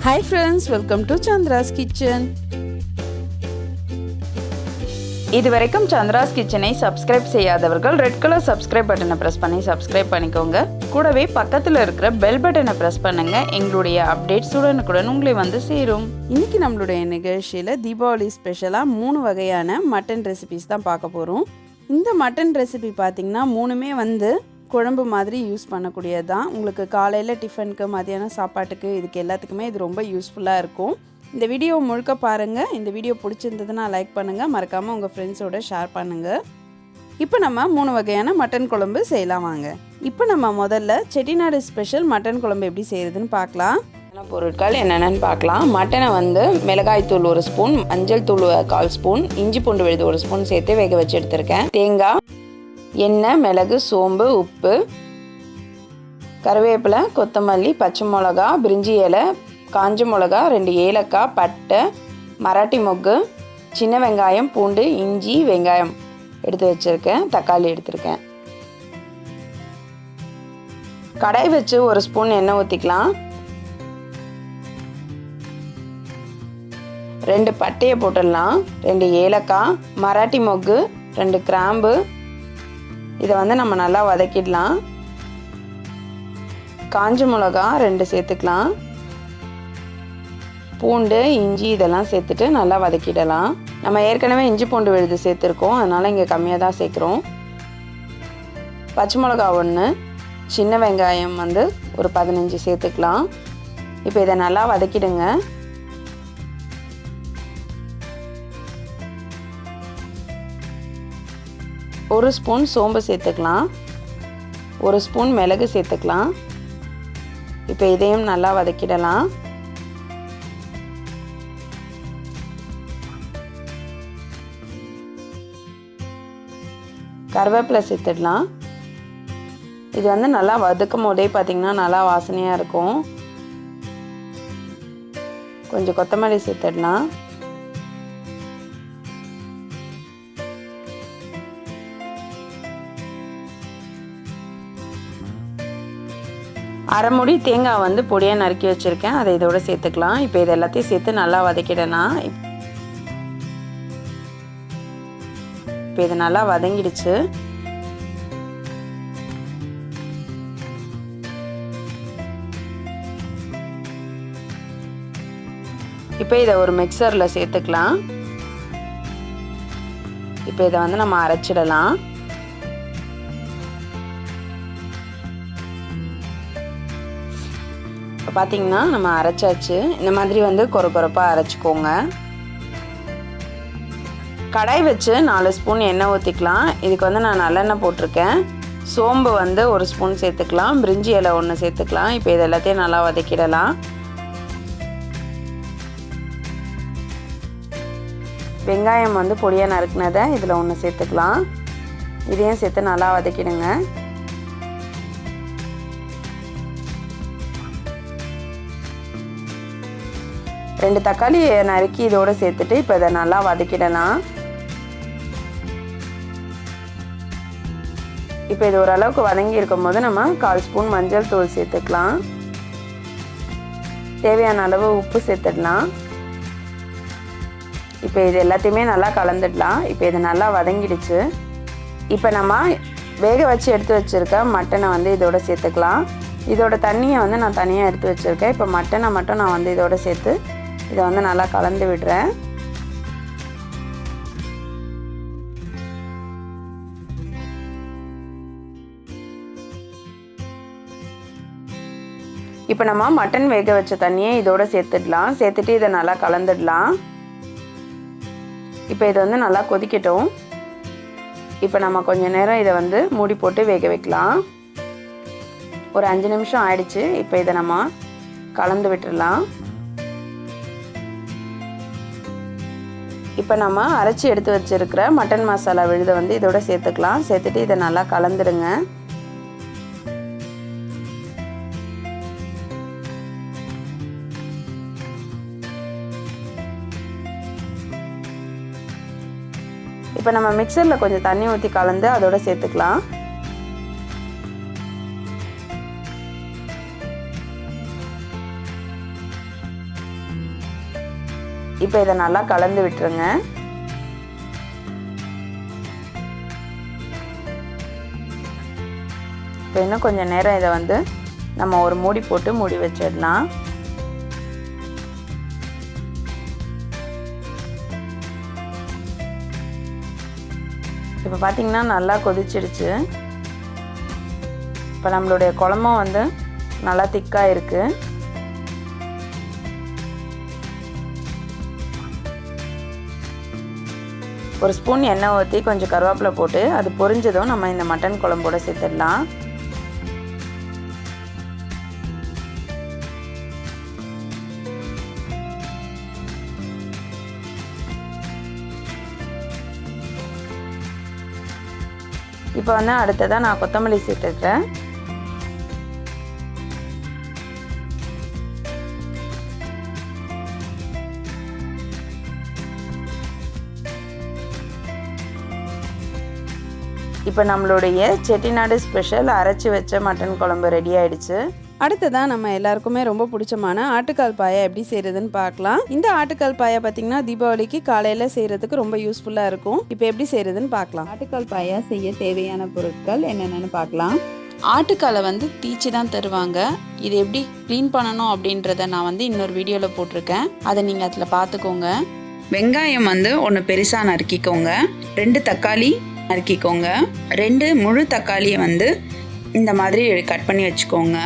Hi friends, welcome to Chandras Kitchen. இதுவரைக்கும் சந்திராஸ் கிச்சனை subscribe செய்யாதவர்கள் ரெட் கலர் சப்ஸ்கிரைப் பட்டனை பிரஸ் பண்ணி சப்ஸ்கிரைப் பண்ணிக்கோங்க. கூடவே பக்கத்தில் இருக்கிற பெல் பட்டனை பிரஸ் பண்ணுங்க. எங்களுடைய அப்டேட்ஸ் உடனுக்குடன் உங்களை வந்து சேரும். இன்னைக்கு நம்மளுடைய நிகழ்ச்சியில் தீபாவளி ஸ்பெஷலாக 3 வகையான மட்டன் ரெசிபிஸ் தான் பார்க்க போகிறோம். இந்த மட்டன் ரெசிபி பார்த்திங்கன்னா 3மே வந்து குழம்பு மாதிரி யூஸ் பண்ணக்கூடியது தான். உங்களுக்கு காலையில் டிஃபனுக்கு, மதியானம் சாப்பாட்டுக்கு, இதுக்கு எல்லாத்துக்குமே இது ரொம்ப யூஸ்ஃபுல்லாக இருக்கும். இந்த வீடியோ முழுக்க பாருங்கள். இந்த வீடியோ பிடிச்சிருந்ததுன்னா லைக் பண்ணுங்கள், மறக்காமல் உங்கள் ஃப்ரெண்ட்ஸோட ஷேர் பண்ணுங்கள். இப்போ நம்ம 3 வகையான மட்டன் குழம்பு செய்யலாம் வாங்க. இப்போ நம்ம முதல்ல செட்டிநாடு ஸ்பெஷல் மட்டன் குழம்பு எப்படி செய்கிறதுன்னு பார்க்கலாம். பொருட்கள் என்னென்னு பார்க்கலாம். மட்டனை வந்து மிளகாய் தூள் 1 ஸ்பூன், மஞ்சள் தூள் 1/4 ஸ்பூன், இஞ்சி பூண்டு விழுது 1 ஸ்பூன் சேர்த்து வேக வச்சு எடுத்திருக்கேன். தேங்காய், எண்ணெய், மிளகு, சோம்பு, உப்பு, கருவேப்பிலை, கொத்தமல்லி, பச்சை மிளகா, பிரிஞ்சி இலை, காஞ்ச மிளகா, 2 ஏலக்காய், பட்டை, மராட்டி மொக்கு, சின்ன வெங்காயம், பூண்டு, இஞ்சி, வெங்காயம் எடுத்து வச்சுருக்கேன். தக்காளி எடுத்துருக்கேன். கடாய் வச்சு 1 ஸ்பூன் எண்ணெய் ஊற்றிக்கலாம். 2 பட்டையை போட்டுடலாம். 2 ஏலக்காய், மராட்டி மொக்கு, 2 கிராம்பு. இதை வந்து நம்ம நல்லா வதக்கிடலாம். காஞ்ச மிளகா 2 சேர்த்துக்கலாம். பூண்டு, இஞ்சி இதெல்லாம் சேர்த்துட்டு நல்லா வதக்கிடலாம். நம்ம ஏற்கனவே இஞ்சி பூண்டு விழுது சேர்த்துருக்கோம், அதனால் இங்கே கம்மியாக தான் சேர்க்குறோம். பச்சை மிளகா 1, சின்ன வெங்காயம் வந்து ஒரு 15 சேர்த்துக்கலாம். இப்போ இதை நல்லா வதக்கிடுங்க. ஒரு ஸ்பூன் சோம்பு சேர்த்துக்கலாம். 1 ஸ்பூன் மிளகு சேர்த்துக்கலாம். இப்போ இதையும் நல்லா வதக்கிடலாம். கருவேப்பிலை சேர்த்துடலாம். இது வந்து நல்லா வதக்கும் போதே பார்த்திங்கன்னா நல்லா வாசனையாக இருக்கும். கொஞ்சம் கொத்தமல்லி சேர்த்துடலாம். அரை மூடி தேங்காய் வந்து பொடியாக நறுக்கி வச்சுருக்கேன், அதை இதோட சேர்த்துக்கலாம். இப்போ இது எல்லாத்தையும் சேர்த்து நல்லா வதக்கிடலாம். இப்போ இது நல்லா வதங்கிடுச்சு. இப்போ இதை ஒரு மிக்சரில் சேர்த்துக்கலாம். இப்போ இதை வந்து நம்ம அரைச்சிடலாம். இப்போ பார்த்திங்கன்னா நம்ம அரைச்சாச்சு. இந்த மாதிரி வந்து கொரப்பாக அரைச்சிக்கோங்க. கடாய் வச்சு 4 ஸ்பூன் எண்ணெய் ஊற்றிக்கலாம். இதுக்கு வந்து நான் நல்லெண்ணெய் போட்டிருக்கேன். சோம்பு வந்து 1 ஸ்பூன் சேர்த்துக்கலாம். பிரிஞ்சி இலை 1 சேர்த்துக்கலாம். இப்போ இது எல்லாத்தையும் நல்லா வதக்கிடலாம். வெங்காயம் வந்து பொடியாக நறுக்குனதை இதில் 1 சேர்த்துக்கலாம். இதையும் சேர்த்து நல்லா வதக்கிடுங்க. ரெண்டு தக்காளி நறுக்கி இதோடு சேர்த்துட்டு இப்போ இதை நல்லா வதக்கிடலாம். இப்போ இது ஓரளவுக்கு வதங்கி இருக்கும்போது நம்ம 1/4 ஸ்பூன் மஞ்சள் தூள் சேர்த்துக்கலாம். தேவையான அளவு உப்பு சேர்த்துடலாம். இப்போ இது எல்லாத்தையுமே நல்லா கலந்துடலாம். இப்போ இது நல்லா வதங்கிடுச்சு. இப்போ நம்ம வேக வச்சு எடுத்து வச்சுருக்க மட்டனை வந்து இதோட சேர்த்துக்கலாம். இதோட தண்ணியை வந்து நான் தனியாக எடுத்து வச்சுருக்கேன். இப்போ மட்டனை மட்டும் நான் வந்து இதோட சேர்த்து இதை வந்து நல்லா கலந்து விடுறேன். இப்போ நம்ம மட்டன் வேக வச்ச தண்ணியை இதோட சேர்த்துடலாம். சேர்த்துட்டு இதை நல்லா கலந்துடலாம். இப்போ இதை வந்து நல்லா கொதிக்கட்டும். இப்போ நம்ம கொஞ்ச நேரம் இதை வந்து மூடி போட்டு வேக வைக்கலாம். ஒரு 5 நிமிஷம் ஆயிடுச்சு. இப்போ இதை நம்ம கலந்து விட்டுடலாம். இப்போ நம்ம அரைச்சி எடுத்து வச்சுருக்கிற மட்டன் மசாலா விழுதை வந்து இதோட சேர்த்துக்கலாம். சேர்த்துட்டு இதை நல்லா கலந்துடுங்க. இப்போ நம்ம மிக்சரில் கொஞ்சம் தண்ணி ஊற்றி கலந்து அதோட சேர்த்துக்கலாம். இப்போ இதை நல்லா கலந்து விட்டுருங்க. இப்போ இன்னும் கொஞ்சம் நேரம் இதை வந்து நம்ம ஒரு மூடி போட்டு மூடி வச்சிடலாம். இப்போ பார்த்தீங்கன்னா நல்லா கொதிச்சிடுச்சு. இப்போ நம்மளுடைய குழம்பும் வந்து நல்லா திக்காக இருக்குது. ஒரு ஸ்பூன் எண்ணெய் ஊற்றி கொஞ்சம் கருவேப்பிலை போட்டு அது பொரிஞ்சதும் நம்ம இந்த மட்டன் குழம்போட சேர்த்துடலாம். இப்போ வந்து அடுத்ததாக நான் கொத்தமல்லி சேர்த்துக்கிறேன். இப்போ நம்மளுடைய செட்டிநாடு ஸ்பெஷல் அரைச்சி வச்ச மட்டன் குழம்பு ரெடி ஆயிடுச்சு. அடுத்ததான் நம்ம எல்லாருக்குமே ரொம்ப பிடிச்சமான ஆட்டுக்கால் பாயா எப்படி செய்கிறதுன்னு பார்க்கலாம். இந்த ஆட்டுக்கால் பாயா பார்த்தீங்கன்னா தீபாவளிக்கு காலையில் செய்கிறதுக்கு ரொம்ப யூஸ்ஃபுல்லாக இருக்கும். இப்போ எப்படி செய்கிறதுன்னு பார்க்கலாம். ஆட்டுக்கால் பாயா செய்ய தேவையான பொருட்கள் என்னென்னு பார்க்கலாம். ஆட்டுக்காலை வந்து தீச்சி தான் தருவாங்க. இது எப்படி க்ளீன் பண்ணணும் அப்படின்றத நான் வந்து இன்னொரு வீடியோவில் போட்டிருக்கேன். அதை நீங்கள் அதில் பார்த்துக்கோங்க. வெங்காயம் வந்து ஒன்று பெருசாக நறுக்கிக்கோங்க. 2 தக்காளி நறுக்கிக்கோங்க. 2 முழு தக்காளியை வந்து இந்த மாதிரி கட் பண்ணி வச்சுக்கோங்க.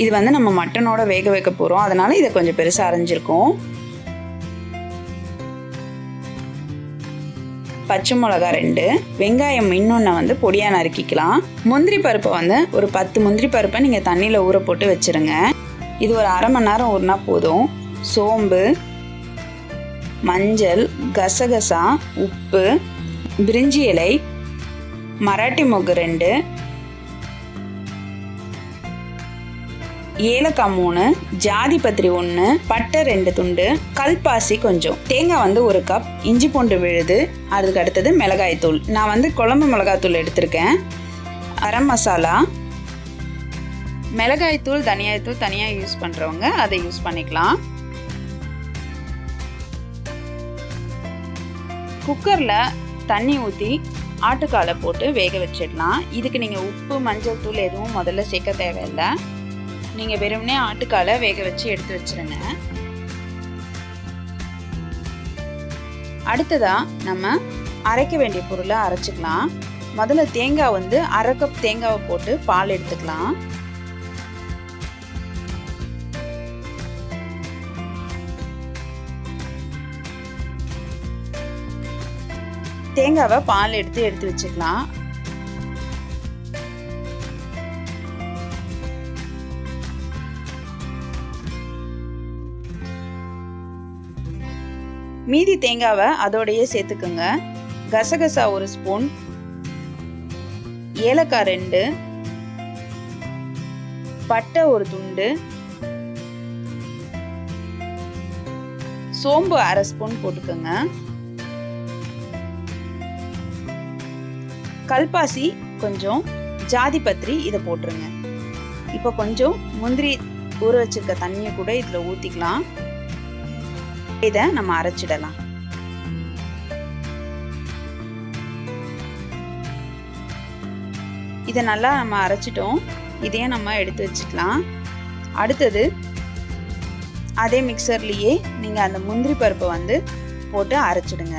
இது வந்து நம்ம மட்டனோட வேக வைக்க போகிறோம், அதனால் இதை கொஞ்சம் பெருசாக அரைஞ்சிருக்கோம். பச்சை மிளகா 2, வெங்காயம் இன்னொன்று வந்து பொடியாக நறுக்கிக்கலாம். முந்திரி பருப்பை வந்து ஒரு 10 முந்திரி பருப்பை நீங்கள் தண்ணியில் ஊற போட்டு வச்சுருங்க. இது ஒரு அரை மணி நேரம் ஊறினா போதும். சோம்பு, மஞ்சள், கசகசா, உப்பு, பிரிஞ்சி இலை, மராட்டி மொக்கு 2, ஏலக்காய் 3, ஜாதி பத்திரி 1, பட்டை 2 துண்டு, கல்பாசி கொஞ்சம், தேங்காய் வந்து 1 கப், இஞ்சி பூண்டு விழுது, அதுக்கு அடுத்தது மிளகாய்த்தூள். நான் வந்து குழம்பு மிளகாய்த்தூள் எடுத்திருக்கேன். கரம் மசாலா, மிளகாய்த்தூள் தனியாய்த்தூள் தனியாக யூஸ் பண்ணுறவங்க அதை யூஸ் பண்ணிக்கலாம். குக்கரில் தண்ணி ஊற்றி ஆட்டுக்காலை போட்டு வேக வச்சிடலாம். இதுக்கு நீங்கள் உப்பு மஞ்சள் தூள் எதுவும் முதல்ல சேர்க்க தேவையில்லை. நீங்கள் வெறுமனே ஆட்டுக்காலை வேக வச்சு எடுத்து வச்சிருங்க. அடுத்ததாக நம்ம அரைக்க வேண்டிய பொருளை அரைச்சிக்கலாம். முதல்ல தேங்காய் வந்து 1/2 கப் தேங்காவை போட்டு பால் எடுத்துக்கலாம். தேங்காவை பால் எடுத்து வச்சுக்கலாம். மீதி தேங்காவை அதோடையே சேர்த்துக்குங்க. கசகசா 1 ஸ்பூன், ஏலக்காய் 2, பட்டை 1 துண்டு, சோம்பு 1/2 ஸ்பூன் போட்டுக்கோங்க. கல்பாசி கொஞ்சம், ஜாதி பத்திரி இதை போட்டுருங்க. இப்போ கொஞ்சம் முந்திரி ஊற வச்சிருக்க தண்ணியை கூட இதில் ஊற்றிக்கலாம். இதை நம்ம அரைச்சிடலாம். இதை நல்லா நம்ம அரைச்சிட்டோம். இதையும் நம்ம எடுத்து வச்சுக்கலாம். அடுத்தது அதே மிக்சர்லேயே நீங்கள் அந்த முந்திரி பருப்பை வந்து போட்டு அரைச்சிடுங்க.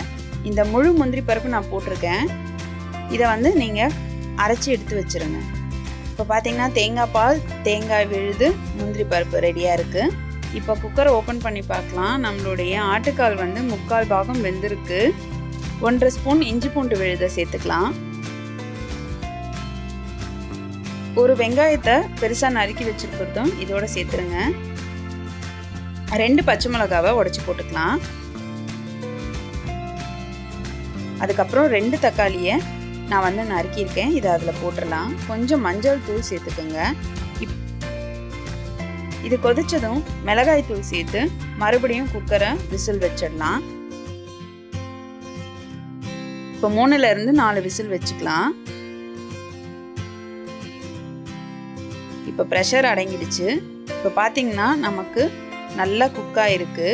இந்த முழு முந்திரி பருப்பு நான் போட்டிருக்கேன். இதை வந்து நீங்கள் அரைச்சி எடுத்து வச்சுருங்க. இப்போ பார்த்தீங்கன்னா தேங்காய் பால், தேங்காய் விழுது, முந்திரி பருப்பு ரெடியாக இருக்குது. இப்போ குக்கரை ஓப்பன் பண்ணி பார்க்கலாம். நம்மளுடைய ஆட்டுக்கால் வந்து 3/4 பாகம் வெந்திருக்கு. 1/2 ஸ்பூன் இஞ்சி பூண்டு விழுதை சேர்த்துக்கலாம். ஒரு வெங்காயத்தை பெருசாக நறுக்கி வச்சுருக்கிறதும் இதோட சேர்த்துருங்க. 2 பச்சை மிளகாவை உடைச்சி போட்டுக்கலாம். அதுக்கப்புறம் 2 தக்காளியை நான் வந்து நறுக்கியிருக்கேன். இதை அதில் போட்டுடலாம். கொஞ்சம் மஞ்சள் தூள் சேர்த்துக்கோங்க. இது கொதிச்சதும் மிளகாய் தூள் சேர்த்து மறுபடியும் குக்கரை விசில் வச்சிடலாம். இப்போ 3ல இருந்து 4 விசில் வச்சுக்கலாம். இப்போ ப்ரெஷர் அடங்கிடுச்சு. இப்போ பார்த்தீங்கன்னா நமக்கு நல்லா குக்காக இருக்கு.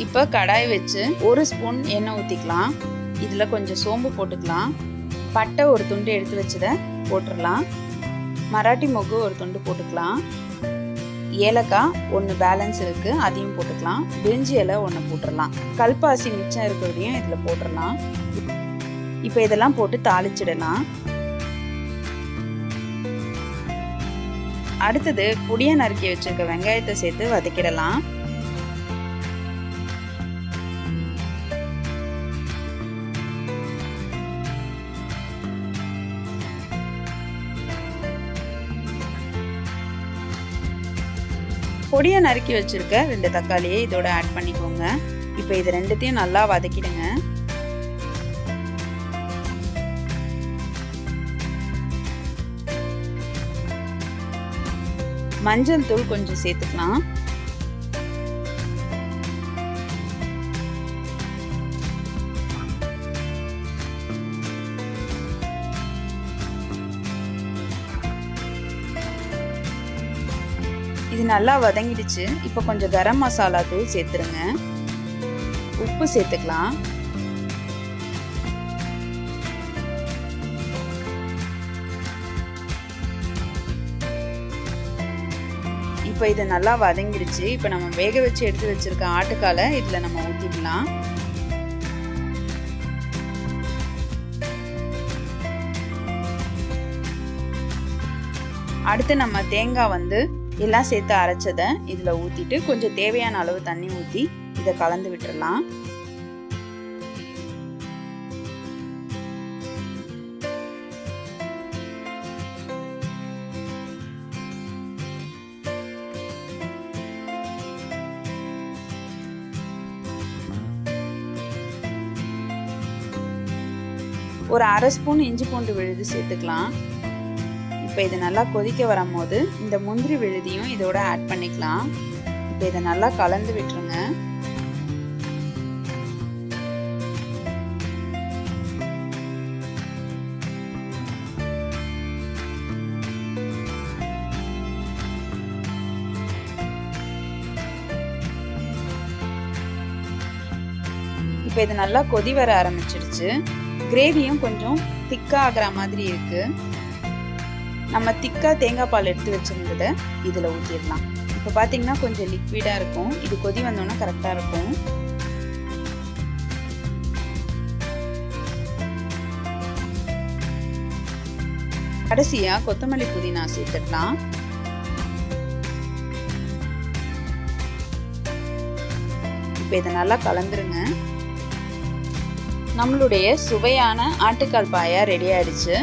இப்போ கடாய் வச்சு 1 ஸ்பூன் எண்ணெய் ஊற்றிக்கலாம். இதில் கொஞ்சம் சோம்பு போட்டுக்கலாம். பட்டை ஒரு துண்டு எடுத்து வச்சதை போட்டுடலாம். மராட்டி மொக்கு ஒரு துண்டு போட்டுக்கலாம். ஏலக்காய் 1 பேலன்ஸ் இருக்குது, அதையும் போட்டுக்கலாம். பிரிஞ்சி இலை 1 போட்டுடலாம். கல்பாசி மிச்சம் இருக்கிறதையும் இதில் போட்டுடலாம். இப்போ இதெல்லாம் போட்டு தாளிச்சிடலாம். அடுத்தது பொடியை நறுக்கி வச்சிருக்க வெங்காயத்தை சேர்த்து வதக்கிடலாம். பொடியை நறுக்கி வச்சிருக்க 2 தக்காளியை இதோட ஆட் பண்ணிக்கோங்க. இப்போ இது ரெண்டுத்தையும் நல்லா வதக்கிடுங்க. மஞ்சள் தூள் கொஞ்சம் சேர்த்துக்கலாம். இது நல்லா வதங்கிடுச்சு. இப்போ கொஞ்சம் கரம் மசாலா தூள் சேர்த்துருங்க. உப்பு சேர்த்துக்கலாம். இப்போ இது நல்லா வதங்கிடுச்சு. இப்போ நம்ம வேக வச்சு எடுத்து வச்சிருக்க ஆட்டுக்காலை இதில் நம்ம ஊற்றிடலாம். அடுத்து நம்ம தேங்காய் எல்லாம் சேர்த்து அரைச்சதை இதில் ஊற்றிட்டு கொஞ்சம் தேவையான அளவு தண்ணி ஊற்றி இதை கலந்து விட்டுடலாம். ஒரு 1/2 ஸ்பூன் இஞ்சி பூண்டு விழுது சேர்த்துக்கலாம். இப்போ இது நல்லா கொதிக்க வரும்போது இந்த முந்திரி விழுதியும் இதோட ஆட் பண்ணிக்கலாம். இப்போ இதை நல்லா கலந்து விட்டுருங்க. இப்போ இது நல்லா கொதி வர ஆரம்பிச்சிடுச்சு. கிரேவியும் கொஞ்சம் திக்கா ஆகிற மாதிரி இருக்கு. நம்ம திக்கா தேங்காய் பால் எடுத்து வச்சிருந்ததை இதில் ஊற்றிடலாம். இப்போ பார்த்தீங்கன்னா கொஞ்சம் லிக்விடாக இருக்கும். இது கொதி வந்தோன்னா கரெக்டாக இருக்கும். கடைசியாக கொத்தமல்லி புதினா சேர்த்துடலாம். இப்போ இதை நல்லா கலந்துருங்க. நம்மளுடைய சுவையான ஆட்டுக்கால் பாயா ரெடி ஆயிடுச்சு.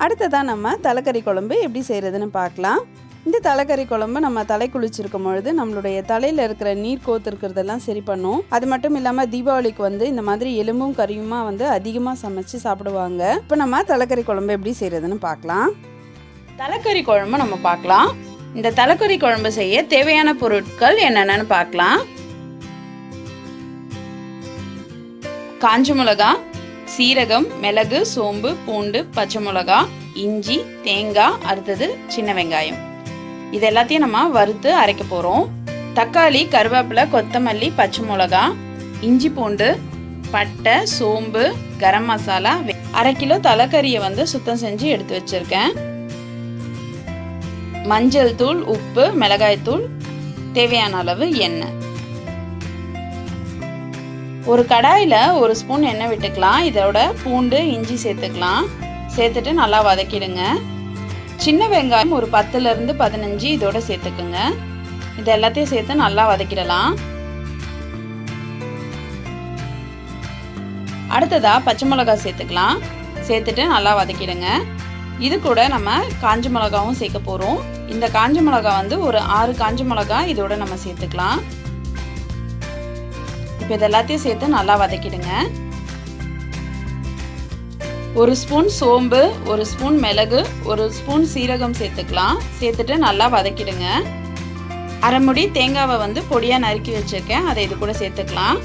அடுத்ததான் நம்ம தலைக்கறி குழம்பு எப்படி செய்கிறதுன்னு பார்க்கலாம். இந்த தலைக்கறி குழம்பு நம்ம தலை குளிச்சிருக்கும் பொழுது நம்மளுடைய தலையில் இருக்கிற நீர் கோத்து இருக்கிறதெல்லாம் சரி பண்ணும். அது மட்டும் இல்லாமல் தீபாவளிக்கு இந்த மாதிரி எலும்பும் கறியுமா அதிகமாக சமைச்சு சாப்பிடுவாங்க. இப்போ நம்ம தலைக்கறி குழம்பு எப்படி செய்கிறதுன்னு பார்க்கலாம். தலைக்கறி குழம்பு நம்ம பார்க்கலாம். இந்த தலைக்கறி குழம்பு செய்ய தேவையான பொருட்கள் என்னென்னு பார்க்கலாம். காஞ்ச மிளகா, சீரகம், மிளகு, சோம்பு, பூண்டு, பச்சை மிளகா, இஞ்சி, தேங்காய், அடுத்தது சின்ன வெங்காயம். இது எல்லாத்தையும் நம்ம வறுத்து அரைக்க போகிறோம். தக்காளி, கருவேப்பிலை, கொத்தமல்லி, பச்சை மிளகா, இஞ்சி பூண்டு, பட்டை, சோம்பு, கரம் மசாலா, 1/2 கிலோ தலைக்கறியை சுத்தம் செஞ்சு எடுத்து வச்சிருக்கேன். மஞ்சள் தூள், உப்பு, மிளகாய் தூள், தேவையான அளவு எண்ணெய். ஒரு கடாயில் 1 ஸ்பூன் எண்ணெய் விட்டுக்கலாம். இதோட பூண்டு, இஞ்சி சேர்த்துக்கலாம். சேர்த்துட்டு நல்லா வதக்கிடுங்க. சின்ன வெங்காயம் ஒரு 10லேருந்து 15 இதோட சேர்த்துக்குங்க. இது எல்லாத்தையும் சேர்த்து நல்லா வதக்கிடலாம். அடுத்ததா பச்சை மிளகாய் சேர்த்துக்கலாம். சேர்த்துட்டு நல்லா வதக்கிடுங்க. இது கூட நம்ம காஞ்ச மிளகாவும் சேர்க்க போகிறோம். இந்த காஞ்ச மிளகாய் ஒரு 6 காஞ்ச மிளகாய் இதோட நம்ம சேர்த்துக்கலாம். இப்போ இது எல்லாத்தையும் சேர்த்து நல்லா வதக்கிடுங்க. 1 ஸ்பூன் சோம்பு, 1 ஸ்பூன் மிளகு, 1 ஸ்பூன் சீரகம் சேர்த்துக்கலாம். சேர்த்துட்டு நல்லா வதக்கிடுங்க. 1/2 முடி தேங்காவை பொடியாக நறுக்கி வச்சுருக்கேன், அதை இது கூட சேர்த்துக்கலாம்.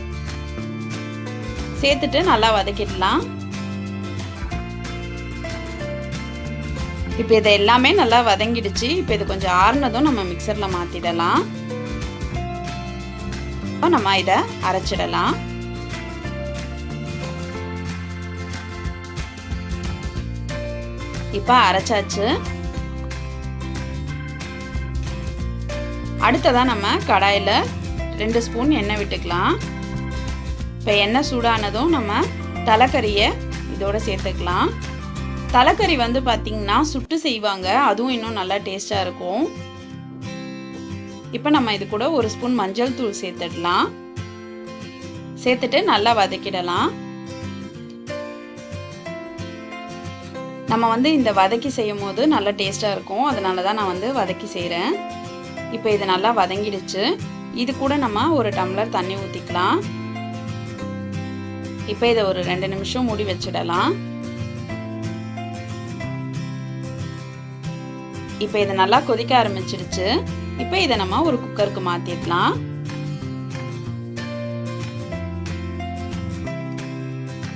சேர்த்துட்டு நல்லா வதக்கிடலாம். இப்போ இதை எல்லாமே நல்லா வதங்கிடுச்சு. இப்போ இது கொஞ்சம் ஆறுனதும் நம்ம மிக்சரில் மாற்றிடலாம். இப்போ நம்ம இதை அரைச்சிடலாம். இப்போ அரைச்சாச்சு. அடுத்ததாக நம்ம கடாயில் 2 ஸ்பூன் எண்ணெய் விட்டுக்கலாம். இப்போ எண்ணெய் சூடானதும் நம்ம தலைக்கறியை இதோட சேர்த்துக்கலாம். தலைக்கறி வந்து பார்த்திங்கன்னா சுட்டு செய்வாங்க, அதுவும் இன்னும் நல்லா டேஸ்ட்டாக இருக்கும். இப்போ நம்ம இது கூட 1 ஸ்பூன் மஞ்சள் தூள் சேர்த்துடலாம். சேர்த்துட்டு நல்லா வதக்கிடலாம். நம்ம வந்து இந்த வதக்கி செய்யும் போது நல்லா டேஸ்ட்டாக இருக்கும், அதனால தான் நான் வந்து வதக்கி செய்கிறேன். இப்போ இது நல்லா வதங்கிடுச்சு. இது கூட நம்ம 1 டம்ளர் தண்ணி ஊற்றிக்கலாம். இப்போ இதை ஒரு 2 நிமிஷம் மூடி வச்சிடலாம். இப்போ இது நல்லா கொதிக்க ஆரம்பிச்சிடுச்சு. இப்போ இதை நம்ம ஒரு குக்கருக்கு மாற்றிடலாம்.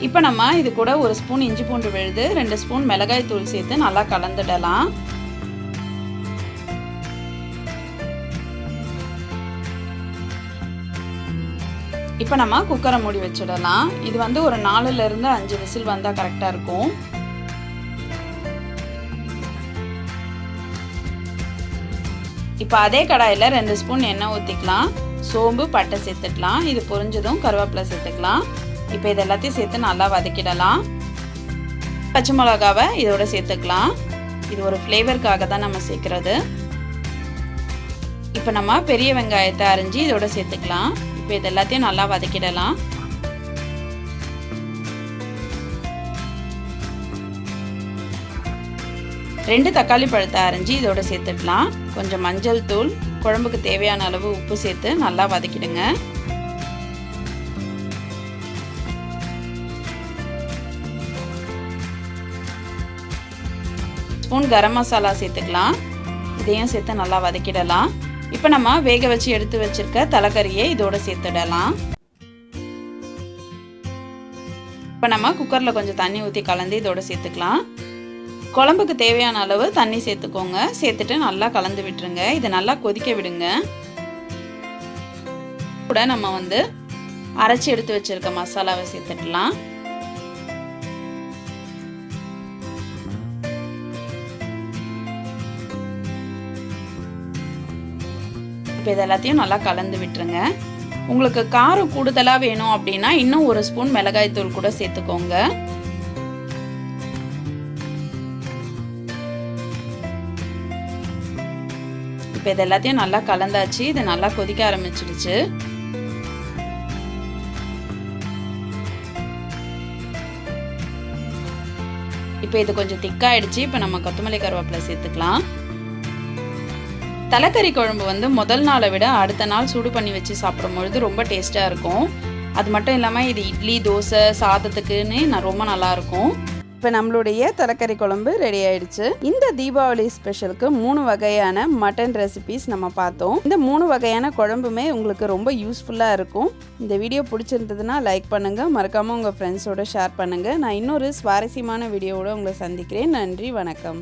இப்போ நம்ம இது கூட 1 ஸ்பூன் இஞ்சி பூண்டு விழுது, 2 ஸ்பூன் மிளகாய் தூள் சேர்த்து நல்லா கலந்துடலாம். இப்போ நம்ம குக்கரை மூடி வச்சிடலாம். இது வந்து ஒரு 4லிருந்து 5 விசில் வந்தால் கரெக்டாக இருக்கும். இப்போ அதே கடாயில் 2 ஸ்பூன் எண்ணெய் ஊற்றிக்கலாம். சோம்பு பட்டை சேர்த்துக்கலாம். இது பொரிஞ்சதும் கருவேப்பிலை சேர்த்துக்கலாம். இப்போ இது எல்லாத்தையும் சேர்த்து நல்லா வதக்கிடலாம். பச்சை மிளகாவை இதோட சேர்த்துக்கலாம். இது ஒரு ஃப்ளேவருக்காக தான் நம்ம சேர்க்குறது. இப்போ நம்ம பெரிய வெங்காயத்தை அரிஞ்சு இதோட சேர்த்துக்கலாம். இப்போ இது எல்லாத்தையும் நல்லா வதக்கிடலாம். ரெண்டு தக்காளி பழத்தை அரிஞ்சு இதோட சேர்த்துடலாம். கொஞ்சம் மஞ்சள் தூள், குழம்புக்கு தேவையான அளவு உப்பு சேர்த்து நல்லா வதக்கிடுங்க. ஸ்பூன் கரம் மசாலா சேர்த்துக்கலாம். இதையும் சேர்த்து நல்லா வதக்கிடலாம். இப்போ நம்ம வேக வச்சு எடுத்து வச்சிருக்க தலைக்கறியை இதோட சேர்த்துடலாம். இப்போ நம்ம குக்கரில் கொஞ்சம் தண்ணி ஊற்றி கலந்து இதோட சேர்த்துக்கலாம். குழம்புக்கு தேவையான அளவு தண்ணி சேர்த்துக்கோங்க. சேர்த்துட்டு நல்லா கலந்து விட்டுருங்க. இதை நல்லா கொதிக்க விடுங்க. கூட நம்ம வந்து அரைச்சி எடுத்து வச்சிருக்க மசாலாவை சேர்த்துடலாம். இப்போ இது எல்லாத்தையும் நல்லா கலந்து விட்டுருங்க. உங்களுக்கு காரம் கூடுதலாக வேணும் அப்படின்னா இன்னும் 1 ஸ்பூன் மிளகாய் தூள் கூட சேர்த்துக்கோங்க. இப்போ இது எல்லாத்தையும் நல்லா கலந்தாச்சு. இது நல்லா கொதிக்க ஆரம்பிச்சிடுச்சு. இப்போ இது கொஞ்சம் திக்காயிடுச்சு. இப்போ நம்ம கொத்தமல்லி கருவேப்பிலை சேர்த்துக்கலாம். தலைக்கறி குழம்பு வந்து முதல் நாளை விட அடுத்த நாள் சூடு பண்ணி வச்சு சாப்பிடும்பொழுது ரொம்ப டேஸ்ட்டாக இருக்கும். அது மட்டும் இல்லாமல் இது இட்லி, தோசை, சாதத்துக்குன்னு ரொம்ப நல்லாயிருக்கும். இப்போ நம்மளுடைய தலைக்கறி குழம்பு ரெடி ஆயிடுச்சு. இந்த தீபாவளி ஸ்பெஷலுக்கு 3 வகையான மட்டன் ரெசிபிஸ் நம்ம பார்த்தோம். இந்த 3 வகையான குழம்புமே உங்களுக்கு ரொம்ப யூஸ்ஃபுல்லாக இருக்கும். இந்த வீடியோ பிடிச்சிருந்ததுன்னா லைக் பண்ணுங்கள், மறக்காமல் உங்கள் ஃப்ரெண்ட்ஸோட ஷேர் பண்ணுங்கள். நான் இன்னொரு சுவாரஸ்யமான வீடியோவோட உங்களை சந்திக்கிறேன். நன்றி, வணக்கம்.